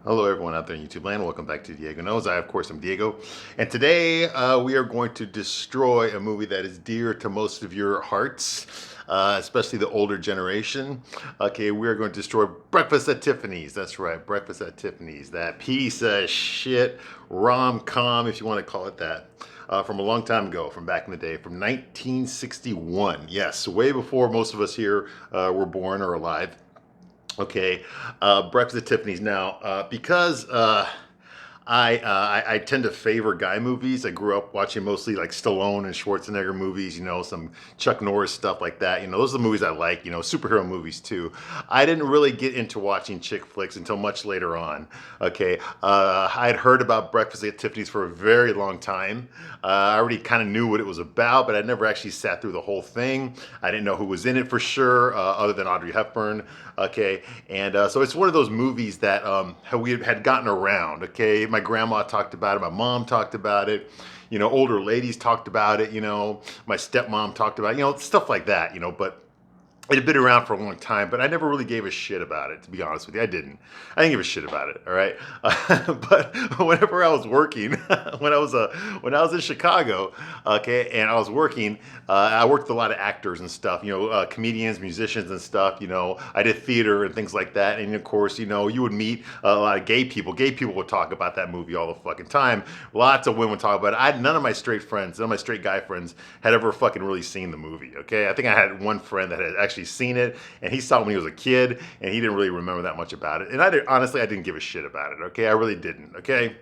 Hello, everyone out there in YouTube land. Welcome back to Diego Knows. I, of course, am Diego. And today we are going to destroy a movie that is dear to most of your hearts, especially the older generation. Okay, we are going to destroy Breakfast at Tiffany's. That's right, Breakfast at Tiffany's. That piece of shit rom-com, if you want to call it that. From a long time ago, from back in the day, from 1961. Yes, way before most of us here were born or alive. Okay, Breakfast at Tiffany's. Now, because I tend to favor guy movies. I grew up watching mostly like Stallone and Schwarzenegger movies, some Chuck Norris stuff like that. Those are the movies I like, superhero movies too. I didn't really get into watching chick flicks until much later on. Okay, I had heard about Breakfast at Tiffany's for a very long time. I already kind of knew what it was about, but I never actually sat through the whole thing. I didn't know who was in it for sure, other than Audrey Hepburn. Okay, and so it's one of those movies that we had gotten around. Okay, my grandma talked about it, my mom talked about it, older ladies talked about it, my stepmom talked about it, stuff like that, but it had been around for a long time, but I never really gave a shit about it, to be honest with you. I didn't give a shit about it, all right? But whenever I was working, when I was in Chicago, okay, and I was working, I worked with a lot of actors and stuff, comedians, musicians and stuff, I did theater and things like that. And of course, you would meet a lot of gay people. Gay people would talk about that movie all the fucking time. Lots of women would talk about it. None of my straight friends, none of my straight guy friends had ever fucking really seen the movie, okay? I think I had one friend that had actually seen it, and he saw it when he was a kid, and he didn't really remember that much about it. And honestly, I didn't give a shit about it, okay? I really didn't, okay?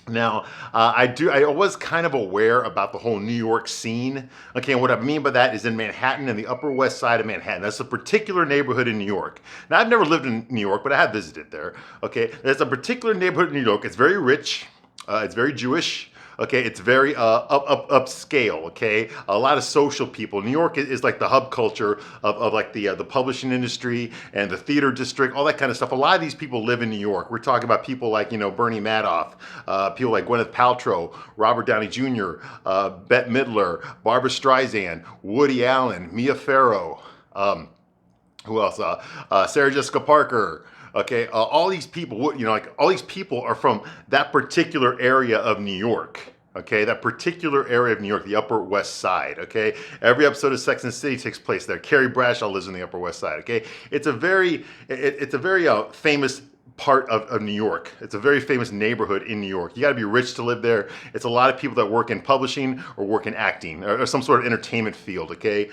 Now, I was kind of aware about the whole New York scene. Okay, and what I mean by that is in Manhattan and the Upper West Side of Manhattan. That's a particular neighborhood in New York. Now, I've never lived in New York, but I have visited there. Okay, there's a particular neighborhood in New York. It's very rich. It's very Jewish. Okay, it's very upscale. Okay, a lot of social people. New York is like the hub culture of like the publishing industry and the theater district, all that kind of stuff. A lot of these people live in New York. We're talking about people like Bernie Madoff, people like Gwyneth Paltrow, Robert Downey Jr., Bette Midler, Barbara Streisand, Woody Allen, Mia Farrow. Who else? Sarah Jessica Parker. Okay, all these people, like all these people are from that particular area of New York. Okay, that particular area of New York, the Upper West Side. Okay, every episode of Sex and the City takes place there. Carrie Bradshaw lives in the Upper West Side. Okay, it's a very famous part of New York. It's a very famous neighborhood in New York. You got to be rich to live there. It's a lot of people that work in publishing or work in acting or some sort of entertainment field. Okay,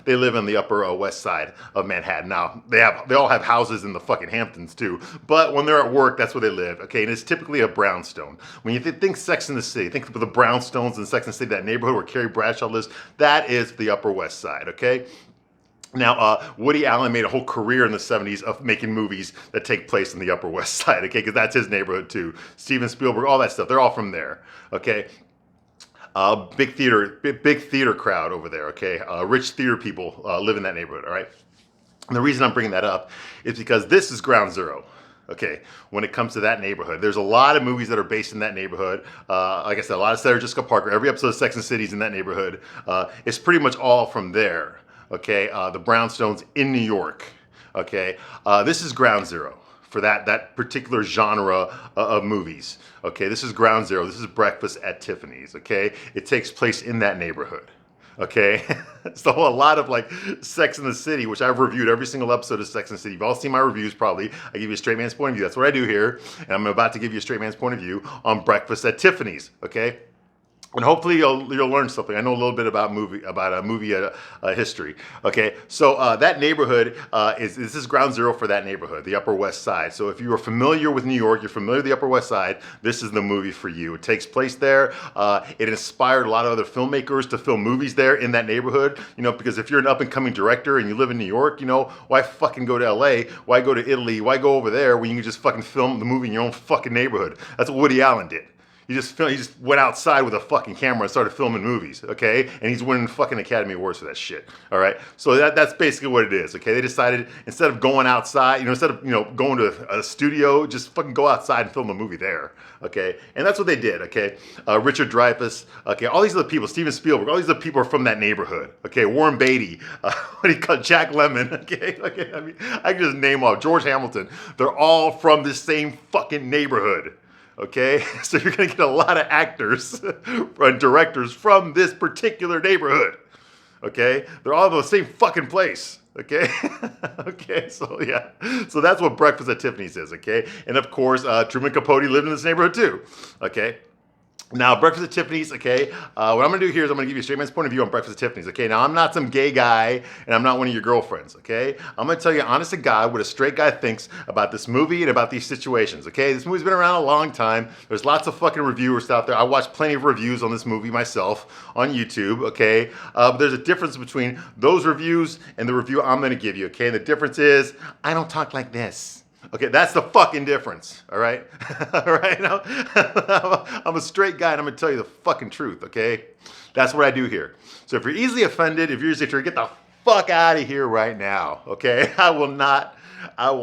they live on the Upper West Side of Manhattan. Now they all have houses in the fucking Hamptons too. But when they're at work, that's where they live. Okay, and it's typically a brownstone. When you think Sex and the City, think of the brownstones in Sex and the City, that neighborhood where Carrie Bradshaw lives. That is the Upper West Side. Okay. Now, Woody Allen made a whole career in the 70s of making movies that take place in the Upper West Side, okay, because that's his neighborhood too. Steven Spielberg, all that stuff, they're all from there, okay? Big theater crowd over there, okay? Rich theater people live in that neighborhood, all right? And the reason I'm bringing that up is because this is ground zero. Okay, when it comes to that neighborhood, there's a lot of movies that are based in that neighborhood. Like I said, a lot of Sarah Jessica Parker. Every episode of Sex and the City is in that neighborhood. It's pretty much all from there. Okay, the brownstones in New York. Okay, this is ground zero for that particular genre of movies. Okay, this is ground zero. This is Breakfast at Tiffany's. Okay, it takes place in that neighborhood. Okay, so a lot of like Sex in the City, which I've reviewed every single episode of Sex in the City. You've all seen my reviews probably. I give you a straight man's point of view. That's what I do here, and I'm about to give you a straight man's point of view on Breakfast at Tiffany's. Okay. And hopefully you'll learn something. I know a little bit about movie history. Okay, so that neighborhood this is ground zero for that neighborhood, the Upper West Side. So if you are familiar with New York, you're familiar with the Upper West Side, this is the movie for you. It takes place there. It inspired a lot of other filmmakers to film movies there in that neighborhood. Because if you're an up and coming director and you live in New York, why fucking go to LA? Why go to Italy? Why go over there when you can just fucking film the movie in your own fucking neighborhood? That's what Woody Allen did. He just went outside with a fucking camera and started filming movies, okay? And he's winning fucking Academy Awards for that shit, all right? So that's basically what it is, okay? They decided instead of going outside, instead of going to a studio, just fucking go outside and film a movie there, okay? And that's what they did, okay? Richard Dreyfuss, okay? All these other people, Steven Spielberg, all these other people are from that neighborhood, okay? Warren Beatty, what do you call Jack Lemmon, okay? I mean, I can just name off George Hamilton. They're all from the same fucking neighborhood. Okay, so you're gonna get a lot of actors and directors from this particular neighborhood. Okay, they're all in the same fucking place. Okay, okay, so yeah, so that's what Breakfast at Tiffany's is. Okay, and of course, Truman Capote lived in this neighborhood too. Okay. Now, Breakfast at Tiffany's, okay, what I'm going to do here is I'm going to give you a straight man's point of view on Breakfast at Tiffany's, okay? Now, I'm not some gay guy, and I'm not one of your girlfriends, okay? I'm going to tell you, honest to God, what a straight guy thinks about this movie and about these situations, okay? This movie's been around a long time. There's lots of fucking reviewers out there. I watched plenty of reviews on this movie myself on YouTube, okay? But there's a difference between those reviews and the review I'm going to give you, okay? And the difference is, I don't talk like this. Okay, that's the fucking difference, all right? All right, I'm a straight guy, and I'm gonna tell you the fucking truth, okay? That's what I do here. So if you're easily offended, if you're get the fuck out of here right now, okay? I will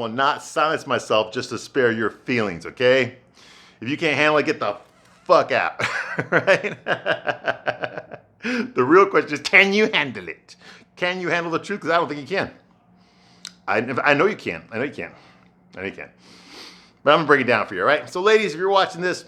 not silence myself just to spare your feelings, okay? If you can't handle it, get the fuck out, right? The real question is, can you handle it? Can you handle the truth? Because I don't think you can. I know you can. I know you can. I know you can. But I'm going to break it down for you, all right? So, ladies, if you're watching this,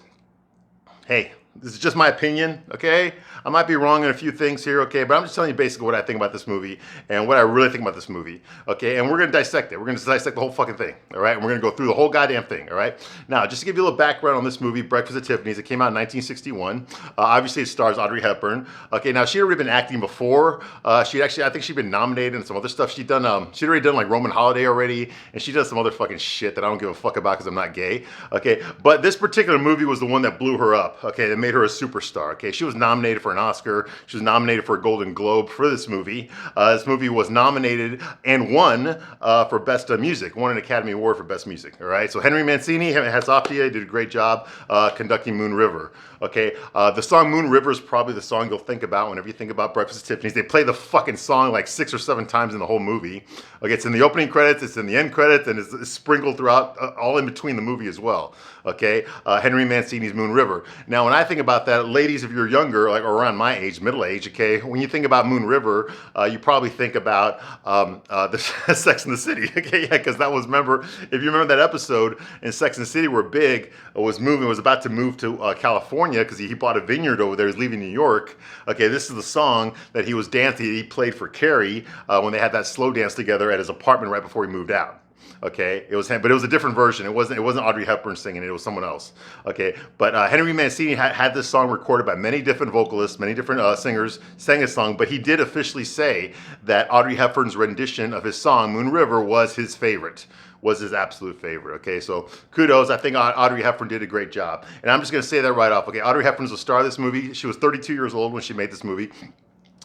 hey, this is just my opinion, okay? I might be wrong in a few things here, okay? But I'm just telling you basically what I think about this movie and what I really think about this movie, okay? And we're going to dissect it. We're going to dissect the whole fucking thing, all right? And we're going to go through the whole goddamn thing, all right? Now, just to give you a little background on this movie, Breakfast at Tiffany's, it came out in 1961. Obviously, it stars Audrey Hepburn. Okay, now, she'd already been acting before. I think she'd been nominated and some other stuff. She'd already done, like, Roman Holiday already, and she does some other fucking shit that I don't give a fuck about because I'm not gay, okay? But this particular movie was the one that blew her up, okay? That made her a superstar, okay? She was nominated for an Oscar. She was nominated for a Golden Globe for this movie. This movie was nominated and won for Best Music, won an Academy Award for Best Music, all right? So Henry Mancini, hats off to you, did a great job conducting Moon River, okay? The song Moon River is probably the song you'll think about whenever you think about Breakfast at Tiffany's. They play the fucking song like 6 or 7 times in the whole movie. Okay, it's in the opening credits, it's in the end credits, and it's sprinkled throughout, all in between the movie as well, okay? Henry Mancini's Moon River. Now, when I think about that, ladies, if you're younger, like or around my age, middle age, okay, when you think about Moon River, you probably think about the Sex and the City, okay, yeah, because that was, remember, if you remember that episode in Sex and the City where Big was about to move to California because he bought a vineyard over there, he's leaving New York, okay, this is the song that he was dancing, he played for Carrie when they had that slow dance together at his apartment right before he moved out. Okay, it was him, but it was a different version. It wasn't Audrey Hepburn singing it. It was someone else. Okay, but Henry Mancini had this song recorded by many different vocalists, many different singers sang his song. But he did officially say that Audrey Hepburn's rendition of his song "Moon River" was his favorite. Was his absolute favorite. Okay, so kudos. I think Audrey Hepburn did a great job, and I'm just going to say that right off. Okay, Audrey Hepburn's the star of this movie. She was 32 years old when she made this movie.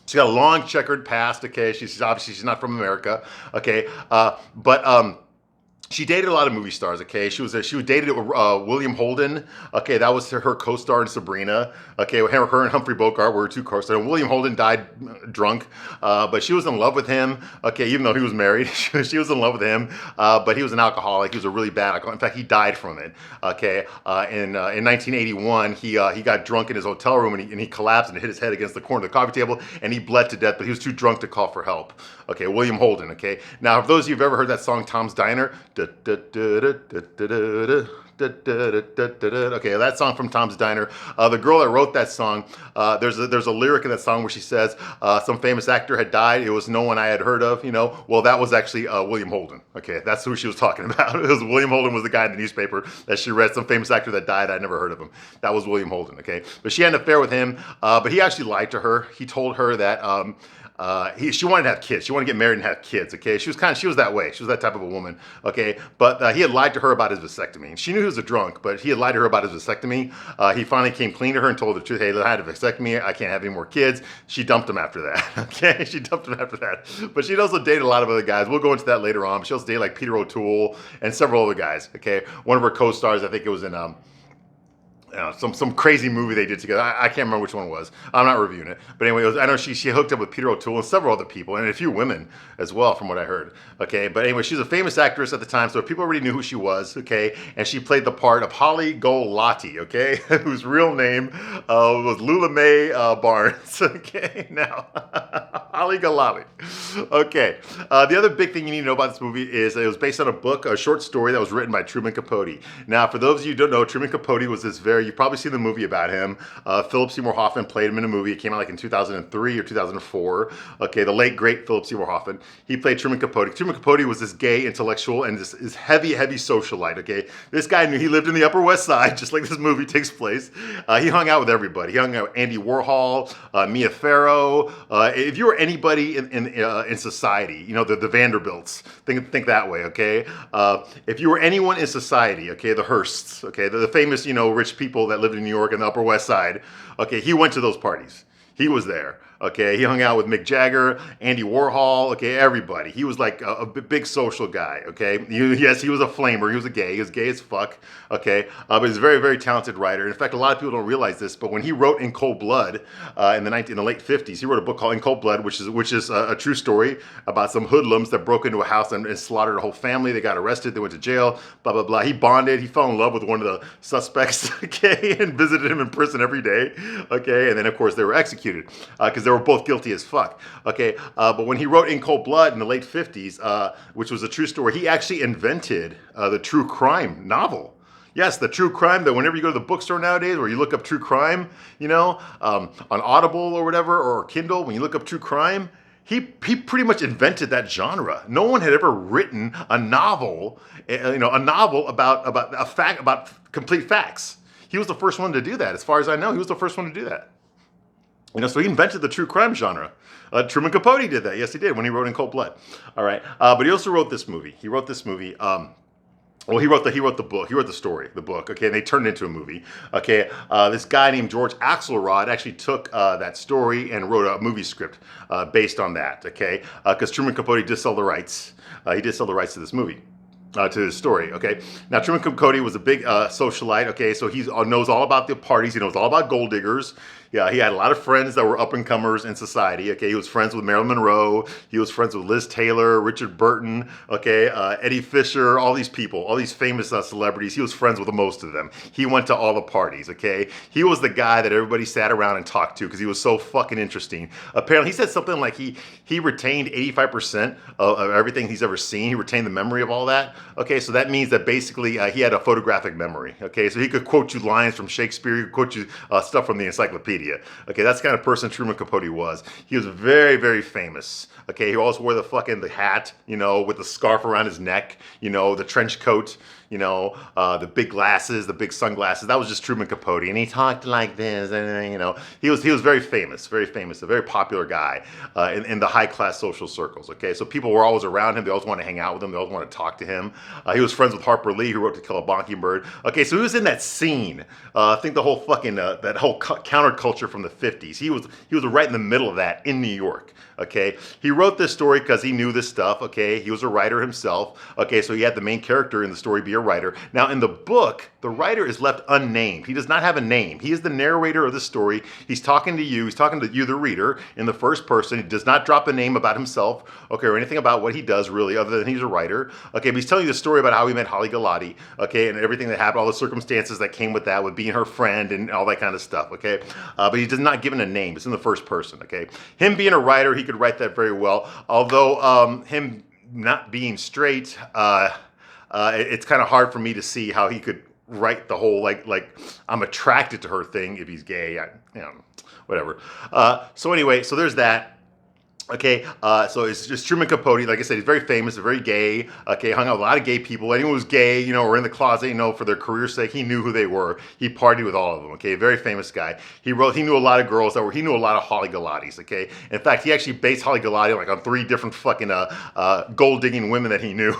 She's got a long checkered past. Okay, she's not from America. Okay, but she dated a lot of movie stars, okay? She dated William Holden, okay? That was her co-star in Sabrina, okay? Her and Humphrey Bogart were two co-stars. And William Holden died drunk, but she was in love with him, okay? Even though he was married, she was in love with him, but he was an alcoholic. He was a really bad alcoholic. In fact, he died from it, okay? In 1981, he got drunk in his hotel room and he collapsed and hit his head against the corner of the coffee table and he bled to death, but he was too drunk to call for help, okay? William Holden, okay? Now, if those of you who've ever heard that song, Tom's Diner, okay, that song from Tom's Diner. The girl that wrote that song, there's a lyric in that song where she says, some famous actor had died. It was no one I had heard of, you know. Well, that was actually William Holden. Okay, that's who she was talking about. It was William Holden was the guy in the newspaper that she read, some famous actor that died. I'd never heard of him. That was William Holden, okay. But she had an affair with him, but he actually lied to her. He told her that she wanted to have kids. She wanted to get married and have kids, okay? She was that way. She was that type of a woman, okay? But he had lied to her about his vasectomy. She knew he was a drunk, but he had lied to her about his vasectomy. He finally came clean to her and told her the truth. Hey, I had a vasectomy. I can't have any more kids. She dumped him after that, okay? She dumped him after that. But she'd also dated a lot of other guys. We'll go into that later on. She also dated like Peter O'Toole and several other guys, okay? One of her co-stars, I think it was in some crazy movie they did together. I can't remember which one it was. I'm not reviewing it, but anyway, I know she hooked up with Peter O'Toole and several other people, and a few women as well, from what I heard. Okay, but anyway, she's a famous actress at the time, so people already knew who she was. Okay, and she played the part of Holly Golightly. Okay, whose real name was Lula Mae Barnes. Okay, now Holly Golightly. Okay, the other big thing you need to know about this movie is it was based on a book, a short story that was written by Truman Capote. Now, for those of you who don't know, Truman Capote was this you've probably seen the movie about him. Philip Seymour Hoffman played him in a movie. It came out like in 2003 or 2004. Okay, the late, great Philip Seymour Hoffman. He played Truman Capote. Truman Capote was this gay intellectual and this heavy socialite, okay? This guy he lived in the Upper West Side, just like this movie takes place. He hung out with everybody. He hung out with Andy Warhol, Mia Farrow. If you were anybody in society, you know, the Vanderbilts, think that way, okay? If you were anyone in society, okay, the Hearsts, okay, the famous, you know, rich people that lived in New York and the Upper West Side, okay, he went to those parties. He was there. Okay, he hung out with Mick Jagger, Andy Warhol, okay, everybody. He was like a big social guy, okay? Yes, he was a flamer. He was He was gay as fuck, okay? But he's a very, very talented writer. In fact, a lot of people don't realize this, but when he wrote In Cold Blood in the late 50s, he wrote a book called In Cold Blood, which is a true story about some hoodlums that broke into a house and slaughtered a whole family. They got arrested. They went to jail, blah, blah, blah. He bonded. He fell in love with one of the suspects, okay, and visited him in prison every day, okay? And then, of course, they were executed because they were both guilty as fuck. Okay, but when he wrote In Cold Blood in the late 50s, which was a true story, he actually invented the true crime novel. Yes, the true crime that whenever you go to the bookstore nowadays, where you look up true crime, you know, on Audible or whatever, or Kindle, when you look up true crime, he pretty much invented that genre. No one had ever written a novel, you know, a novel about complete facts. He was the first one to do that. As far as I know, he was the first one to do that. You know, so he invented the true crime genre. Truman Capote did that. Yes, he did when he wrote In Cold Blood. All right, but he also wrote this movie. He wrote this movie. Well, he wrote the book. He wrote the story, the book. Okay, and they turned it into a movie. Okay, this guy named George Axelrod actually took that story and wrote a movie script based on that. Okay, because Truman Capote did sell the rights. He did sell the rights to this movie. To his story, okay? Now, Truman Capote was a big socialite, okay? So he knows all about the parties. He knows all about gold diggers. Yeah, he had a lot of friends that were up-and-comers in society, okay? He was friends with Marilyn Monroe. He was friends with Liz Taylor, Richard Burton, okay? Eddie Fisher, all these people, all these famous celebrities. He was friends with most of them. He went to all the parties, okay? He was the guy that everybody sat around and talked to because he was so fucking interesting. Apparently, he said something like he retained 85% of everything he's ever seen. He retained the memory of all that. Okay, so that means that basically he had a photographic memory. Okay, so he could quote you lines from Shakespeare, he could quote you stuff from the encyclopedia. Okay, that's the kind of person Truman Capote was. He was very, very famous. Okay, he always wore the hat, you know, with the scarf around his neck, you know, the trench coat, you know, the big glasses, the big sunglasses. That was just Truman Capote, and he talked like this, and you know, he was very famous, a very popular guy in the high class social circles. Okay, so people were always around him. They always wanted to hang out with him. They always wanted to talk to him. He was friends with Harper Lee, who wrote To Kill a Mockingbird. Okay, so he was in that scene. I think the whole fucking that whole counterculture from the 50s. He was right in the middle of that in New York. Okay, he wrote this story because he knew this stuff. Okay, he was a writer himself. Okay, so he had the main character in the story be a writer. Now in the book, the writer is left unnamed. He does not have a name. He is the narrator of the story. He's talking to you. He's talking to you, the reader, in the first person. He does not drop a name about himself, okay, or anything about what he does really, other than he's a writer. Okay, but he's telling you the story about how he met Holly Golightly. Okay, and everything that happened, all the circumstances that came with that, with being her friend and all that kind of stuff. Okay, but he does not give it a name. It's in the first person. Okay, him being a writer, he could write that very well. Although him not being straight, it's kind of hard for me to see how he could write the whole like I'm attracted to her thing if he's gay. You know, whatever. So anyway, so there's that. Okay, so it's just Truman Capote. Like I said, he's very famous, very gay. Okay, hung out with a lot of gay people. Anyone who was gay, you know, or in the closet, you know, for their career's sake, he knew who they were. He partied with all of them. Okay, very famous guy. He knew a lot of girls he knew a lot of Holly Golightly's. Okay, in fact, he actually based Holly Golightly like on 3 different fucking gold digging women that he knew,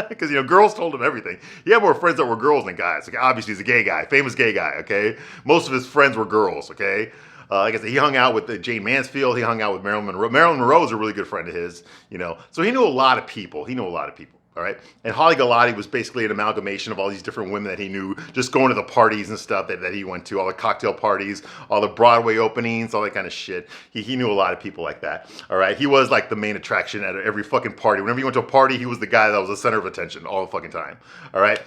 because you know, girls told him everything. He had more friends that were girls than guys. Like, obviously, he's a gay guy, famous gay guy. Okay, most of his friends were girls. Okay. Like I said, he hung out with Jane Mansfield. He hung out with Marilyn Monroe. Marilyn Monroe was a really good friend of his, you know. So he knew a lot of people. All right. And Holly Galati was basically an amalgamation of all these different women that he knew, just going to the parties and stuff that he went to, all the cocktail parties, all the Broadway openings, all that kind of shit. He knew a lot of people like that. All right. He was like the main attraction at every fucking party. Whenever you went to a party, he was the guy that was the center of attention all the fucking time. All right.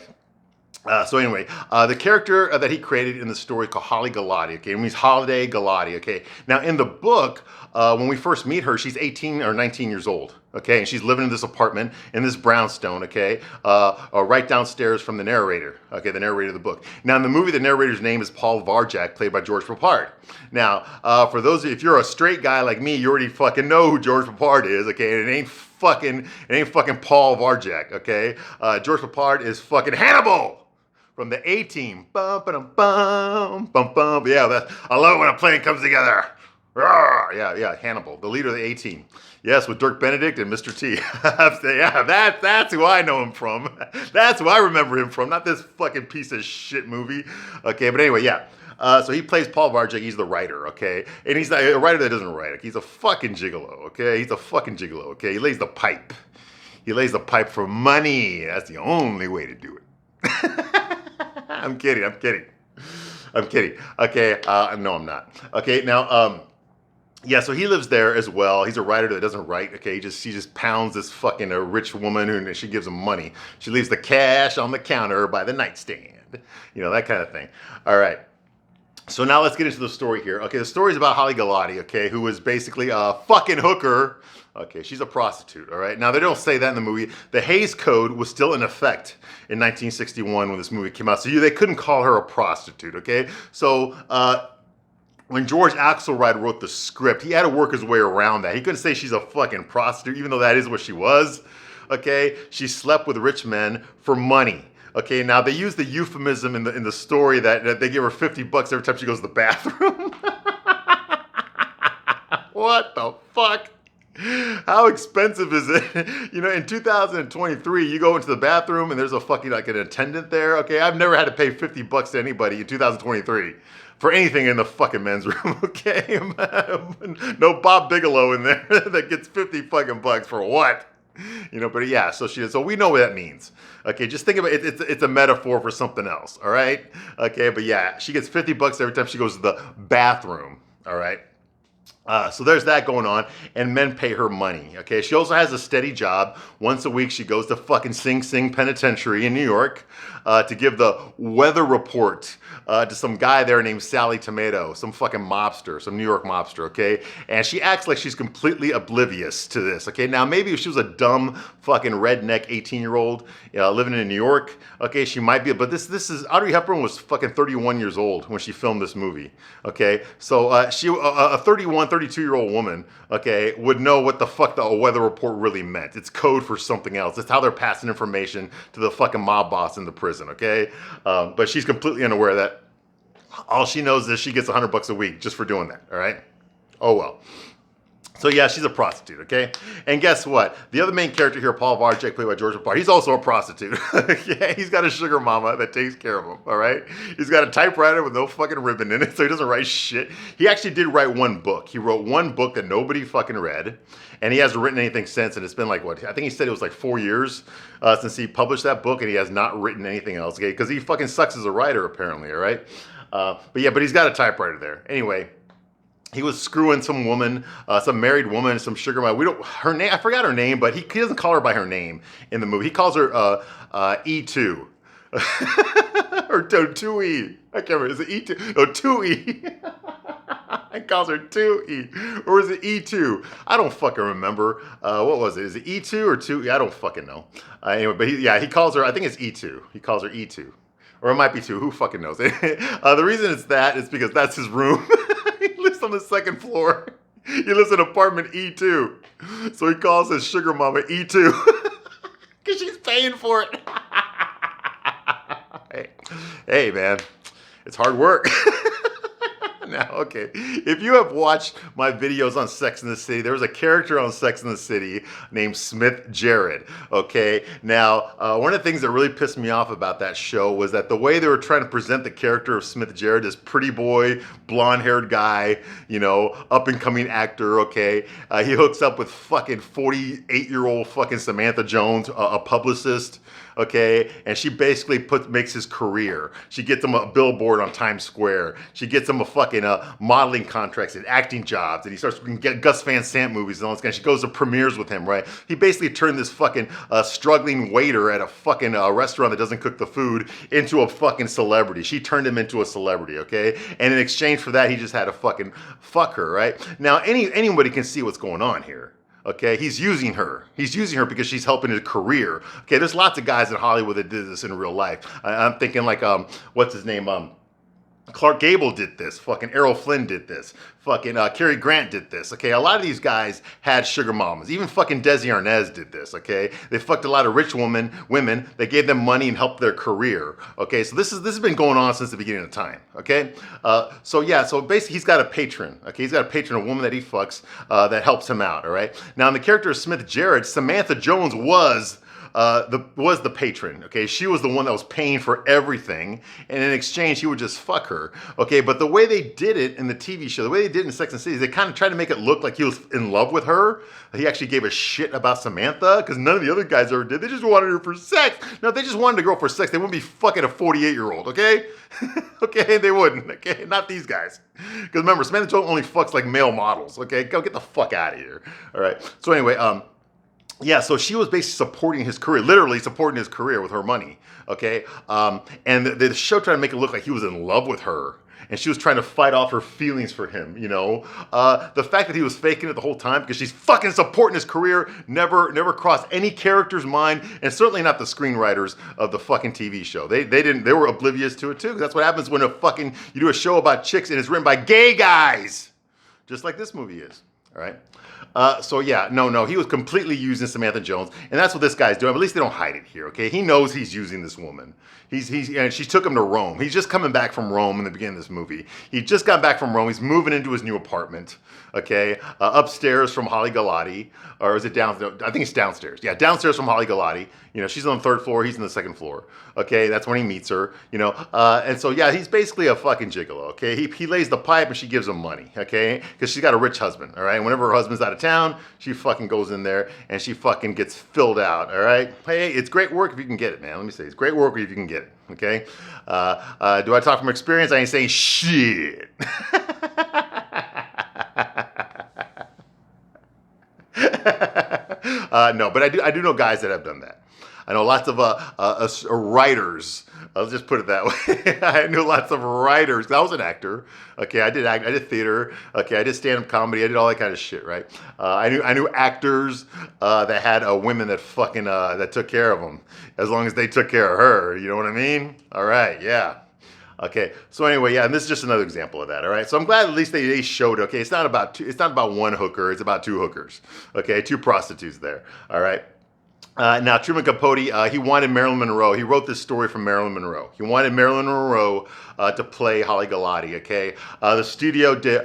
So anyway, the character that he created in the story is called Holly Galati, okay? It means Holiday Galati, okay? Now, in the book, when we first meet her, she's 18 or 19 years old, okay? And she's living in this apartment in this brownstone, okay? Right downstairs from the narrator, okay? The narrator of the book. Now, in the movie, the narrator's name is Paul Varjak, played by George Papard. Now, for those of you, if you're a straight guy like me, you already fucking know who George Papard is, okay? And it ain't fucking Paul Varjak, okay? George Papard is fucking Hannibal! From the A-Team. Bum, bum, bum, bum, bum. Yeah, I love it when a plane comes together. Rawr. Yeah, Hannibal, the leader of the A-Team. Yes, with Dirk Benedict and Mr. T. Yeah, that's who I know him from. That's who I remember him from, not this fucking piece of shit movie. Okay, but anyway, yeah. So he plays Paul Varjak. He's the writer, okay? And he's not a writer that doesn't write. He's a fucking gigolo, okay? He's a fucking gigolo, okay? He lays the pipe. He lays the pipe for money. That's the only way to do it. I'm kidding. Okay, no, I'm not. Okay, now, yeah, so he lives there as well. He's a writer that doesn't write. Okay, she just pounds this fucking rich woman, and she gives him money. She leaves the cash on the counter by the nightstand. You know, that kind of thing. All right. So now let's get into the story here. Okay, the story is about Holly Galati, okay, who was basically a fucking hooker. Okay, she's a prostitute, all right? Now, they don't say that in the movie. The Hays Code was still in effect in 1961 when this movie came out, so they couldn't call her a prostitute, okay? So, when George Axelrod wrote the script, he had to work his way around that. He couldn't say she's a fucking prostitute, even though that is what she was, okay? She slept with rich men for money. Okay, now they use the euphemism in the story that they give her $50 every time she goes to the bathroom. What the fuck? How expensive is it? You know, in 2023, you go into the bathroom and there's a fucking like an attendant there. Okay, I've never had to pay $50 to anybody in 2023 for anything in the fucking men's room. Okay, no Bob Bigelow in there that gets 50 fucking bucks for what? You know, but yeah, so we know what that means. Okay, just think about it. It's a metaphor for something else. All right. Okay, but yeah, she gets $50 every time she goes to the bathroom. All right. So there's that going on, and men pay her money, okay? She also has a steady job. Once a week, she goes to fucking Sing Sing Penitentiary in New York to give the weather report to some guy there named Sally Tomato, some fucking mobster, some New York mobster, okay? And she acts like she's completely oblivious to this, okay? Now, maybe if she was a dumb fucking redneck 18-year-old living in New York, okay, she might be, but this is, Audrey Hepburn was fucking 31 years old when she filmed this movie, okay? So she, a 32-year-old woman, okay, would know what the fuck the weather report really meant. It's code for something else. It's how they're passing information to the fucking mob boss in the prison, okay? But she's completely unaware of that. All she knows is she gets $100 a week just for doing that, all right? Oh, well. So yeah, she's a prostitute, okay? And guess what? The other main character here, Paul Varjak, played by George Papard, he's also a prostitute. Yeah, he's got a sugar mama that takes care of him, all right? He's got a typewriter with no fucking ribbon in it, so he doesn't write shit. He actually did write one book. He wrote one book that nobody fucking read, and he hasn't written anything since, and it's been like, what? I think he said it was like 4 years since he published that book, and he has not written anything else, okay? Because he fucking sucks as a writer, apparently, all right? But he's got a typewriter there. Anyway, he was screwing some woman, some married woman, some sugar mama. Her name, I forgot her name, but he doesn't call her by her name in the movie. He calls her E2. Or 2E. I can't remember. Is it E2? No, 2E. He calls her 2E. Or is it E2? I don't fucking remember. What was it? Is it E2 or 2E? I don't fucking know. Anyway, but he calls her, I think it's E2. He calls her E2. Or it might be 2. Who fucking knows? The reason it's that is because that's his room. He lives on the second floor. He lives in apartment E2. So he calls his sugar mama E2. Because she's paying for it. Hey, man. It's hard work. Now, okay, if you have watched my videos on Sex and the City, there was a character on Sex and the City named Smith Jared. Okay, now one of the things that really pissed me off about that show was that the way they were trying to present the character of Smith Jared, this pretty boy, blonde-haired guy, you know, up-and-coming actor. Okay, he hooks up with fucking 48-year-old fucking Samantha Jones, a publicist. Okay, and she basically makes his career. She gets him a billboard on Times Square. She gets him a fucking modeling contracts and acting jobs, and he starts getting Gus Van Sant movies and all this kind of. She goes to premieres with him, right? He basically turned this fucking struggling waiter at a fucking restaurant that doesn't cook the food into a fucking celebrity. She turned him into a celebrity, okay? And in exchange for that, he just had to fucking fuck her, right? Now, anybody can see what's going on here. Okay, he's using her. He's using her because she's helping his career. Okay, there's lots of guys in Hollywood that did this in real life. I'm thinking like, what's his name? Clark Gable did this. Fucking Errol Flynn did this. Fucking Cary Grant did this. Okay, a lot of these guys had sugar mamas. Even fucking Desi Arnaz did this. Okay, they fucked a lot of rich women. They gave them money and helped their career. Okay, so this has been going on since the beginning of time. Okay, so basically he's got a patron. Okay, he's got a patron, a woman that he fucks that helps him out. All right. Now in the character of Smith Jared, Samantha Jones was the patron. Okay, she was the one that was paying for everything, and in exchange he would just fuck her. Okay, but the way they did it in the TV show, the way they did it in Sex and the City, they kind of tried to make it look like he was in love with her. He actually gave a shit about Samantha because none of the other guys ever did. They just wanted her for sex. No, if they just wanted a girl for sex, they wouldn't be fucking a 48-year-old. Okay, okay, they wouldn't. Okay, not these guys. Because remember, Samantha Jones only fucks like male models. Okay, go get the fuck out of here. All right. So anyway, yeah, so she was basically supporting his career, literally supporting his career with her money, okay? And the show tried to make it look like he was in love with her, and she was trying to fight off her feelings for him, you know? The fact that he was faking it the whole time because she's fucking supporting his career never crossed any character's mind, and certainly not the screenwriters of the fucking TV show. They were oblivious to it too, because that's what happens when you do a show about chicks and it's written by gay guys, just like this movie is, all right? So yeah, no, he was completely using Samantha Jones, and that's what this guy's doing. But at least they don't hide it here, okay? He knows he's using this woman. And she took him to Rome. He's just coming back from Rome in the beginning of this movie. He just got back from Rome. He's moving into his new apartment, okay? Upstairs from Holly Galati, or is it downstairs? I think it's downstairs. Yeah, downstairs from Holly Galati. You know, she's on the third floor. He's on the second floor. Okay, that's when he meets her. You know, and so yeah, he's basically a fucking gigolo. Okay, he lays the pipe and she gives him money. Okay, because she's got a rich husband. All right, whenever her husband's out of town, she fucking goes in there and she fucking gets filled out. All right, hey, it's great work if you can get it, man. Let me say, it's great work if you can get it. Okay, do I talk from experience? I ain't saying shit. No, but I do know guys that have done that. I know lots of writers. Let's just put it that way. I knew lots of writers. I was an actor. Okay, I did theater. Okay, I did stand-up comedy. I did all that kind of shit. Right. I knew actors that had women that fucking that took care of them, as long as they took care of her. You know what I mean? All right. Yeah. Okay, so anyway, yeah, and this is just another example of that. All right, so I'm glad at least they showed. Okay, it's not about one hooker. It's about two hookers. Okay, two prostitutes there. All right. Now, Truman Capote, he wanted Marilyn Monroe. He wrote this story from Marilyn Monroe. He wanted Marilyn Monroe to play Holly Galati. Okay, the studio did.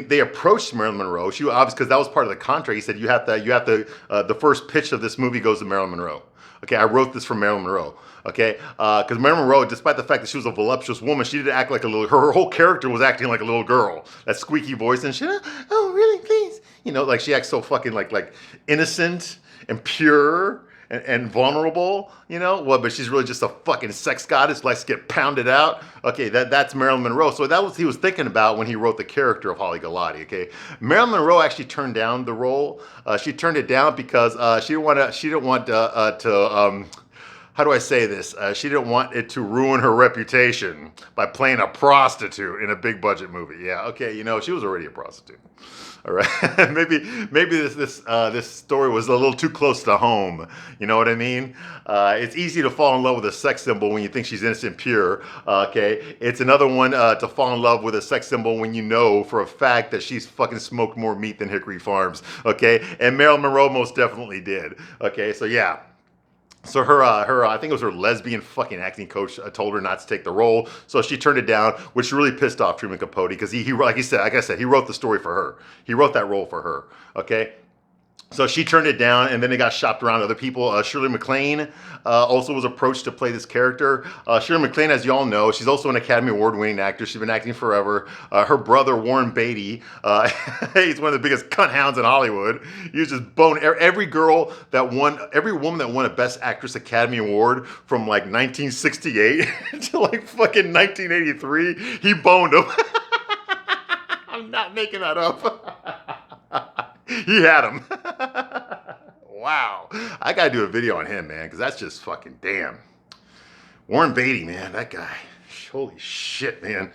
They approached Marilyn Monroe. She obviously, because that was part of the contract. He said you have to. The first pitch of this movie goes to Marilyn Monroe. Okay, I wrote this for Marilyn Monroe. Okay, because Marilyn Monroe, despite the fact that she was a voluptuous woman, she didn't act like a little. Her whole character was acting like a little girl. That squeaky voice and shit. Oh, really? Please, you know, like she acts so fucking like innocent and pure and vulnerable, you know? Well, but she's really just a fucking sex goddess, likes to get pounded out. Okay, that's Marilyn Monroe. So that was what he was thinking about when he wrote the character of Holly Galati, okay? Marilyn Monroe actually turned down the role. She turned it down because she didn't want to how do I say this? She didn't want it to ruin her reputation by playing a prostitute in a big budget movie. Yeah, okay, you know, she was already a prostitute. All right, maybe this story was a little too close to home. You know what I mean? It's easy to fall in love with a sex symbol when you think she's innocent and pure. Okay, it's another one to fall in love with a sex symbol when you know for a fact that she's fucking smoked more meat than Hickory Farms. Okay, and Marilyn Monroe most definitely did. Okay, so yeah. So I think it was her lesbian fucking acting coach told her not to take the role, so she turned it down, which really pissed off Truman Capote because like I said, he wrote the story for her. He wrote that role for her. Okay. So she turned it down, and then it got shopped around to other people. Shirley MacLaine also was approached to play this character. Shirley MacLaine, as you all know, she's also an Academy Award-winning actor. She's been acting forever. Her brother, Warren Beatty, he's one of the biggest cunt hounds in Hollywood. He was just bone every woman that won a Best Actress Academy Award from like 1968 to like fucking 1983. He boned them. I'm not making that up. He had him. Wow. I gotta do a video on him, man, because that's just fucking damn. Warren Beatty, man, that guy. Holy shit, man.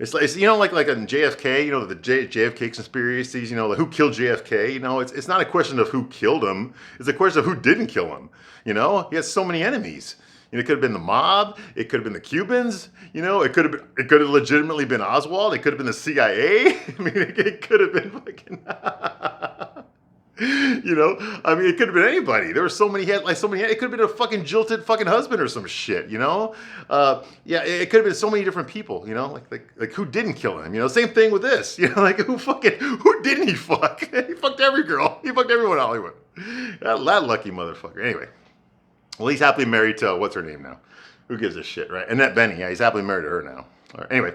It's like, like in JFK, the JFK conspiracies, like who killed JFK, it's not a question of who killed him. It's a question of who didn't kill him. He has so many enemies. It could have been the mob. It could have been the Cubans. It could have legitimately been Oswald. It could have been the CIA. I mean, it could have been fucking. It could have been anybody. There were so many. It could have been a fucking jilted fucking husband or some shit. It could have been so many different people. Like who didn't kill him? Same thing with this. Like who didn't he fuck? He fucked every girl. He fucked everyone in Hollywood. That lucky motherfucker. Anyway. Well, he's happily married to, what's her name now? Who gives a shit, right? Annette Bening, yeah, he's happily married to her now. All right, anyway,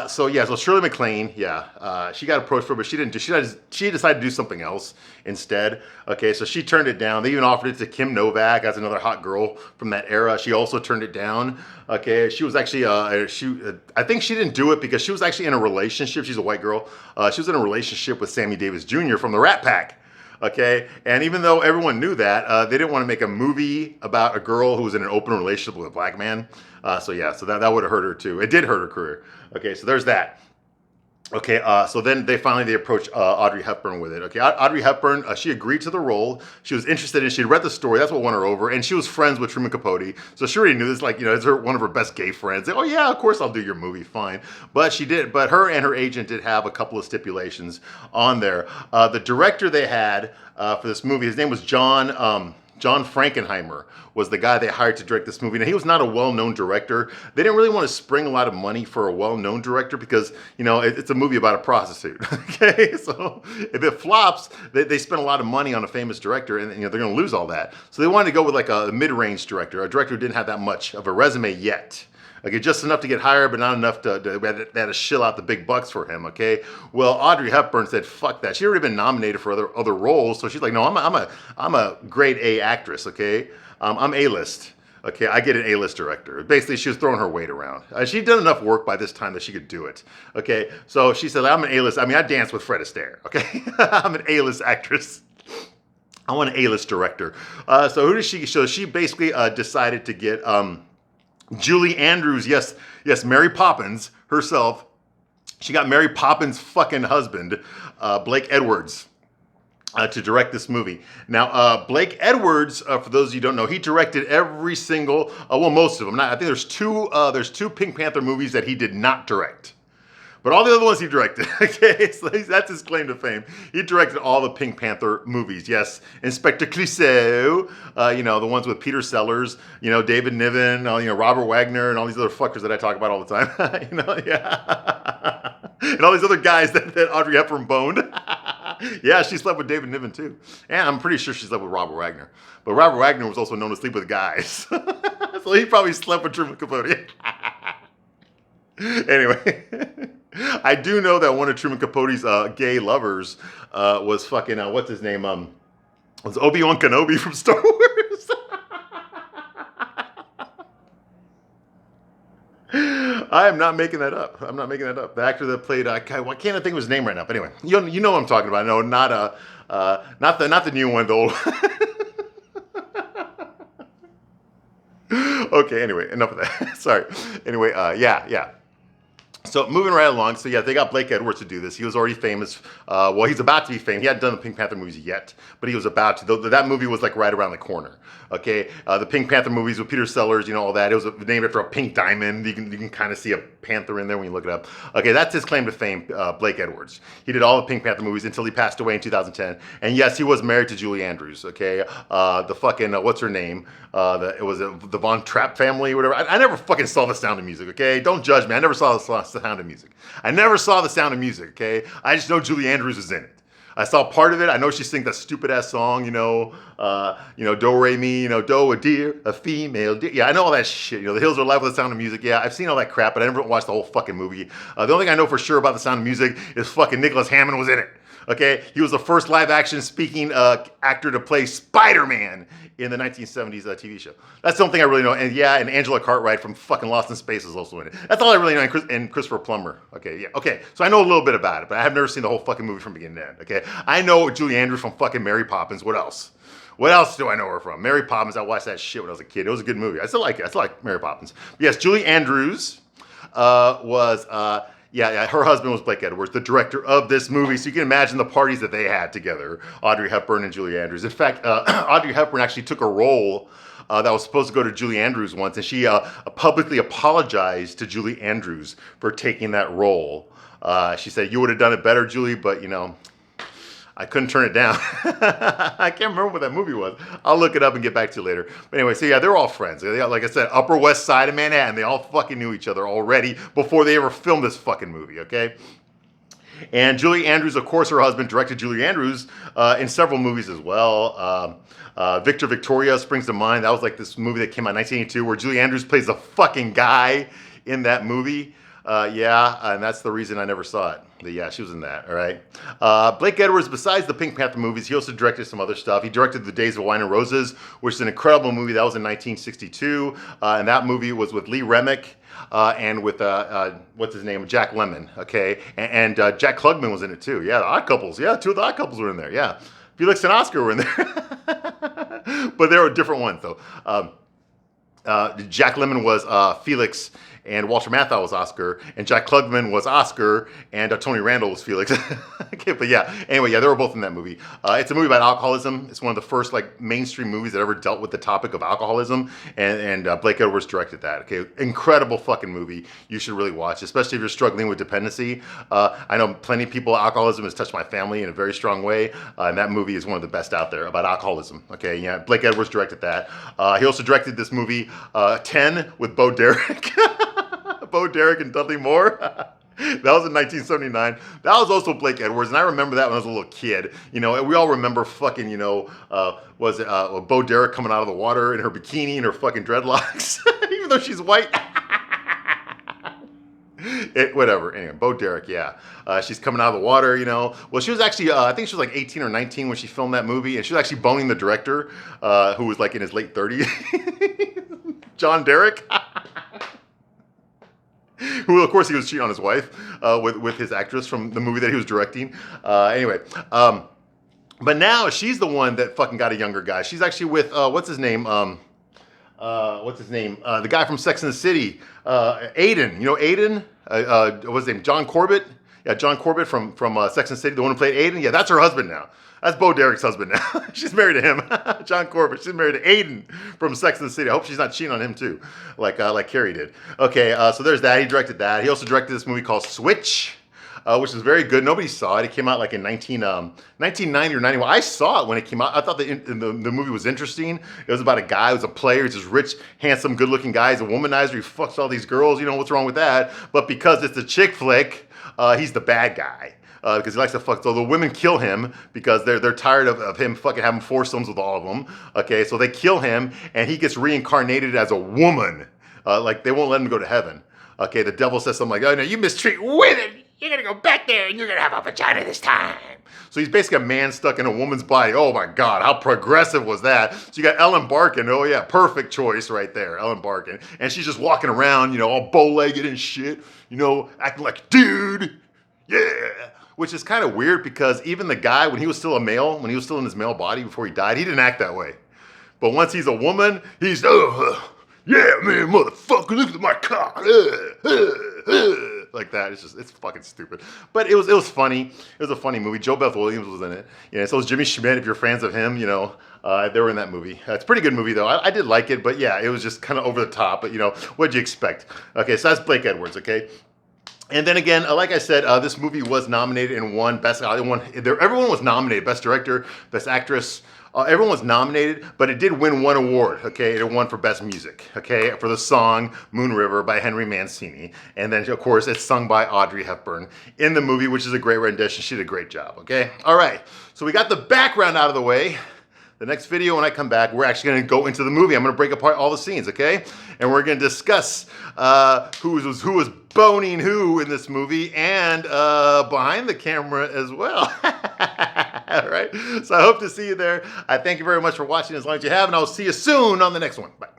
so Shirley MacLaine, she got approached for it, but she didn't. She decided to do something else instead. Okay, so she turned it down. They even offered it to Kim Novak as another hot girl from that era. She also turned it down. Okay, she was actually, I think she didn't do it because she was actually in a relationship. She's a white girl. She was in a relationship with Sammy Davis Jr. from the Rat Pack. Okay, and even though everyone knew that, they didn't want to make a movie about a girl who was in an open relationship with a black man. So that would have hurt her too. It did hurt her career. Okay, so there's that. Okay, so then they approached Audrey Hepburn with it. Okay, Audrey Hepburn, she agreed to the role. She was interested in it. She'd read the story. That's what won her over. And she was friends with Truman Capote. So she already knew this, it's one of her best gay friends. Like, oh yeah, of course I'll do your movie, fine. But her and her agent did have a couple of stipulations on there. The director they had for this movie, his name was John Frankenheimer, was the guy they hired to direct this movie. Now, he was not a well-known director. They didn't really want to spring a lot of money for a well-known director because, it's a movie about a prostitute. Okay, so if it flops, they spend a lot of money on a famous director, and they're going to lose all that. So they wanted to go with like a mid-range director, a director who didn't have that much of a resume yet. Okay, just enough to get hired, but not enough they had to shill out the big bucks for him. Okay, well, Audrey Hepburn said, "Fuck that." She'd already been nominated for other roles, so she's like, "No, I'm a grade A actress. Okay, I'm A-list. Okay, I get an A-list director." Basically, she was throwing her weight around. She'd done enough work by this time that she could do it. Okay, so she said, "I'm an A-list. I mean, I danced with Fred Astaire. Okay, I'm an A-list actress. I want an A-list director." So who did she? So she basically decided to get. Julie Andrews, yes, Mary Poppins herself. She got Mary Poppins' fucking husband, Blake Edwards, to direct this movie. Now, Blake Edwards, for those of you who don't know, he directed every single, most of them. I think there's two Pink Panther movies that he did not direct. But all the other ones he directed, okay? So that's his claim to fame. He directed all the Pink Panther movies. Yes, Inspector Clouseau, the ones with Peter Sellers, David Niven, Robert Wagner, and all these other fuckers that I talk about all the time. Yeah. And all these other guys that Audrey Hepburn boned. Yeah, she slept with David Niven too. And I'm pretty sure she slept with Robert Wagner. But Robert Wagner was also known to sleep with guys. So he probably slept with Truman Capote. Anyway, I do know that one of Truman Capote's gay lovers was fucking, what's his name? Was Obi-Wan Kenobi from Star Wars. I am not making that up. I'm not making that up. The actor that played, I can't think of his name right now. But anyway, you know what I'm talking about. No, not the new one, the old. Okay, anyway, enough of that. Sorry. Anyway, yeah. So moving right along, so yeah, they got Blake Edwards to do this. He was already famous. Well, he's about to be famous. He hadn't done the Pink Panther movies yet, but he was about to. That movie was like right around the corner. Okay, the Pink Panther movies with Peter Sellers, you know, all that. It was named after a pink diamond. You can kind of see a panther in there when you look it up. Okay, that's his claim to fame, Blake Edwards. He did all the Pink Panther movies until he passed away in 2010. And yes, he was married to Julie Andrews. Okay, the fucking what's her name? It was the Von Trapp family, or whatever. I never fucking saw The Sound of Music. Okay, don't judge me. I never saw The Sound of Music. I never saw The Sound of Music. Okay, I just know Julie Andrews was in it. I saw part of it. I know she sings that stupid ass song, do re mi, do a deer, a female deer. Yeah, I know all that shit. The Hills Are Alive with The Sound of Music. Yeah, I've seen all that crap, but I never watched the whole fucking movie. The only thing I know for sure about The Sound of Music is fucking Nicholas Hammond was in it. Okay, he was the first live-action speaking actor to play Spider-Man in the 1970s TV show. That's the only thing I really know. And yeah, and Angela Cartwright from fucking Lost in Space is also in it. That's all I really know. And Christopher Plummer. Okay, yeah, okay. So I know a little bit about it, but I have never seen the whole fucking movie from beginning to end. Okay, I know Julie Andrews from fucking Mary Poppins. What else? What else do I know her from? Mary Poppins. I watched that shit when I was a kid. It was a good movie. I still like it. I still like Mary Poppins. But yes, Julie Andrews was. Yeah, her husband was Blake Edwards, the director of this movie. So you can imagine the parties that they had together, Audrey Hepburn and Julie Andrews. In fact, Audrey Hepburn actually took a role that was supposed to go to Julie Andrews once, and she publicly apologized to Julie Andrews for taking that role. She said, "You would have done it better, Julie, but I couldn't turn it down." I can't remember what that movie was. I'll look it up and get back to you later. But anyway, so yeah, they're all friends. They, like I said, Upper West Side of Manhattan. They all fucking knew each other already before they ever filmed this fucking movie, okay? And Julie Andrews, of course, her husband directed Julie Andrews in several movies as well. Victor Victoria springs to mind. That was like this movie that came out in 1982 where Julie Andrews plays the fucking guy in that movie. And that's the reason I never saw it. But yeah, she was in that, all right? Blake Edwards, besides the Pink Panther movies, he also directed some other stuff. He directed The Days of Wine and Roses, which is an incredible movie. That was in 1962. And that movie was with Lee Remick and with, what's his name, Jack Lemmon, okay? And Jack Klugman was in it too. Yeah, the Odd Couples. Yeah, two of the Odd Couples were in there, yeah. Felix and Oscar were in there. But they were different ones, though. Jack Lemmon was Felix, and Walter Matthau was Oscar, and Jack Klugman was Oscar, and Tony Randall was Felix. Okay, but yeah, anyway, yeah, they were both in that movie. It's a movie about alcoholism. It's one of the first mainstream movies that ever dealt with the topic of alcoholism, and Blake Edwards directed that. Okay, incredible fucking movie. You should really watch, especially if you're struggling with dependency. I know plenty of people. Alcoholism has touched my family in a very strong way, and that movie is one of the best out there about alcoholism. Okay, yeah, Blake Edwards directed that. He also directed this movie 10 with Bo Derek. Bo Derek and Dudley Moore. That was in 1979. That was also Blake Edwards, and I remember that when I was a little kid. And we all remember fucking, was it Bo Derek coming out of the water in her bikini and her fucking dreadlocks, even though she's white. Whatever. Anyway, Bo Derek, yeah. She's coming out of the water, Well, she was actually, I think she was like 18 or 19 when she filmed that movie, and she was actually boning the director, who was like in his late 30s, John Derek. Who, of course, he was cheating on his wife with his actress from the movie that he was directing. But now she's the one that fucking got a younger guy. She's actually with, what's his name? The guy from Sex and the City, Aiden. Aiden? What's his name? John Corbett? Yeah, John Corbett from Sex and the City, the one who played Aiden. Yeah, that's her husband now. That's Bo Derek's husband now. She's married to him. John Corbett. She's married to Aiden from Sex and the City. I hope she's not cheating on him too, like Carrie did. Okay, so there's that. He directed that. He also directed this movie called Switch, which is very good. Nobody saw it. It came out like in 1990 or 91. I saw it when it came out. I thought the movie was interesting. It was about a guy who's a player. He's this rich, handsome, good-looking guy. He's a womanizer. He fucks all these girls. What's wrong with that? But because it's a chick flick, he's the bad guy. Because he likes to fuck. So the women kill him because they're tired of him fucking having foursomes with all of them. Okay, so they kill him, and he gets reincarnated as a woman. They won't let him go to heaven. Okay, the devil says something like, "Oh no, you mistreat women. You're gonna go back there, and you're gonna have a vagina this time." So he's basically a man stuck in a woman's body. Oh my God, how progressive was that? So you got Ellen Barkin. Oh yeah, perfect choice right there, Ellen Barkin. And she's just walking around, all bow-legged and shit. Acting like a dude. Yeah. Which is kind of weird because even the guy, when he was still a male, when he was still in his male body before he died, he didn't act that way. But once he's a woman, he's, yeah, man, motherfucker, look at my cock. shit like that. It's fucking stupid. But it was funny. It was a funny movie. Joe Beth Williams was in it. So was Jimmy Schmidt. If you're fans of him, they were in that movie. It's a pretty good movie though. I did like it, but yeah, it was just kind of over the top. But what'd you expect? Okay, so that's Blake Edwards. Okay. And then again, like I said, this movie was nominated and won Best. Everyone was nominated: Best Director, Best Actress. Everyone was nominated, but it did win one award. Okay, it won for Best Music. Okay, for the song "Moon River" by Henry Mancini, and then of course it's sung by Audrey Hepburn in the movie, which is a great rendition. She did a great job. Okay, all right. So we got the background out of the way. The next video, when I come back, we're actually going to go into the movie. I'm going to break apart all the scenes, okay? And we're going to discuss who was boning who in this movie and behind the camera as well. All right? So I hope to see you there. I thank you very much for watching as long as you have, and I'll see you soon on the next one. Bye.